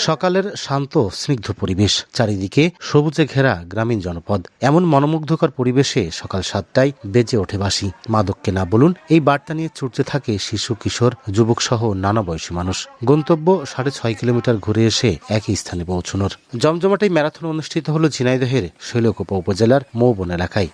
সকালের শান্ত স্নিগ্ধ পরিবেশ, চারিদিকে সবুজে ঘেরা গ্রামীণ জনপদ। এমন মনোমুগ্ধকর পরিবেশে সকাল 7টায় বেজে ওঠে বাঁশি। মাদককে না বলুন, এই বার্তা নিয়ে ছুটতে থাকে শিশু, কিশোর, যুবক সহ নানা বয়সী মানুষ। গন্তব্য 6.5 কিলোমিটার ঘুরে এসে একই স্থানে পৌঁছানোর। জমজমাট এই ম্যারাথন অনুষ্ঠিত হল ঝিনাইদহের শৈলকুপা উপজেলার মৌবন এলাকায়।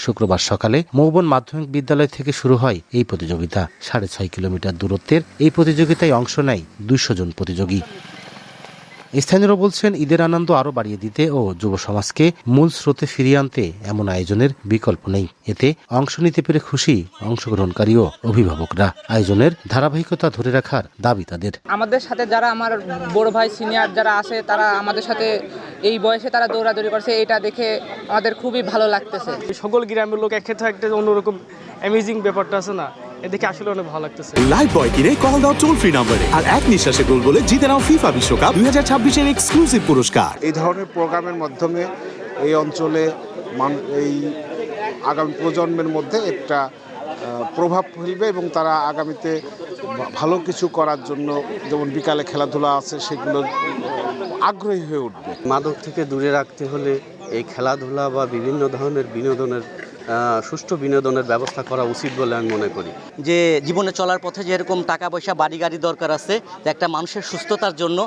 শুক্রবার সকালে মৌবন মাধ্যমিক বিদ্যালয় থেকে শুরু হয় এই প্রতিযোগিতা। 6.5 কিলোমিটার দূরত্বের এই প্রতিযোগিতায় অংশ নেয় 200 জন প্রতিযোগী। স্থানীয়রা বলছেন, ঈদের আনন্দ আরও বাড়িয়ে দিতে ও যুব সমাজকে মূল স্রোতে ফিরিয়ে আনতে এমন আয়োজনের বিকল্প নেই। এতে অংশ নিতে পেরে খুশি অংশগ্রহণকারী ও অভিভাবকরা। আয়োজনের ধারাবাহিকতা ধরে রাখার দাবি তাদের। আমাদের সাথে যারা আমার বড় ভাই সিনিয়র যারা আছে, তারা আমাদের সাথে এই বয়সে তারা দৌড়াদৌড়ি করছে, এটা দেখে আমাদের খুবই ভালো লাগতেছে। সকল গ্রামের লোক একসাথে একটা অন্যরকম অ্যামেজিং ব্যাপারটা আছে না, এদিকে আসলে অনেক ভালো লাগতেছে। লাইভ বয় কিনে কল দাও টোল ফ্রি নম্বরে, আর এক নিঃশ্বাসে গোল বলে জিতে নাও ফিফা বিশ্বকাপ 2026 এর এক্সক্লুসিভ পুরস্কার। এই ধরনের প্রোগ্রামের মাধ্যমে এই অঞ্চলে এই আগামী প্রজন্মের মধ্যে একটা প্রভাব ফেলবে এবং তারা আগামীতে ভালো কিছু করার জন্য, যেমন বিকালে খেলাধুলা আছে, সেগুলো আগ্রহী হয়ে উঠবে। মাদক থেকে দূরে রাখতে হলে এই খেলাধুলা বা বিভিন্ন ধরনের বিনোদনের সুষ্ঠু বিনোদনের ব্যবস্থা করা উচিত বলে আমি মনে করি। যে জীবনে চলার পথে যেরকম টাকা পয়সা বাড়ি গাড়ি দরকার আছে, একটা মানুষের সুস্থতার জন্য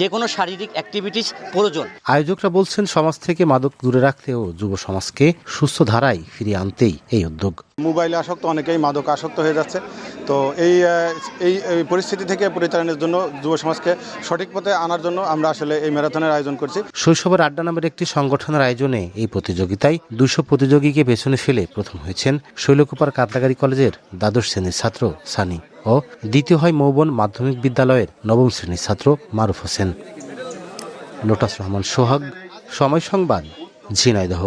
যে কোনো শারীরিক অ্যাক্টিভিটিস প্রয়োজন। আয়োজকরা বলছেন, সমাজ থেকে মাদক দূরে রাখতে ও যুব সমাজকে সুস্থ ধারায় ফিরিয়ে আনতেই এই উদ্যোগ। মোবাইলে আসক্ত অনেকেই মাদক আসক্ত হয়ে যাচ্ছে, তো এই পরিস্থিতি থেকে পরিত্রাণের জন্য যুব সমাজকে সঠিক পথে আনার জন্য আমরা আসলে এই ম্যারাথনের আয়োজন করছি। শৈশবের আড্ডা নামের একটি সংগঠনের আয়োজনে এই প্রতিযোগিতায় 200 প্রতিযোগীকে পেছনে ফেলে প্রথম হয়েছেন শৈলকুপার কাতলাগাড়ি কলেজের দ্বাদশ শ্রেণীর ছাত্র সানি ও দ্বিতীয় হয় মৌবন মাধ্যমিক বিদ্যালয়ের 9ম শ্রেণীর ছাত্র মারুফ হোসেন। লোটাস রহমান সোহাগ, সময় সংবাদ, ঝিনাইদহ।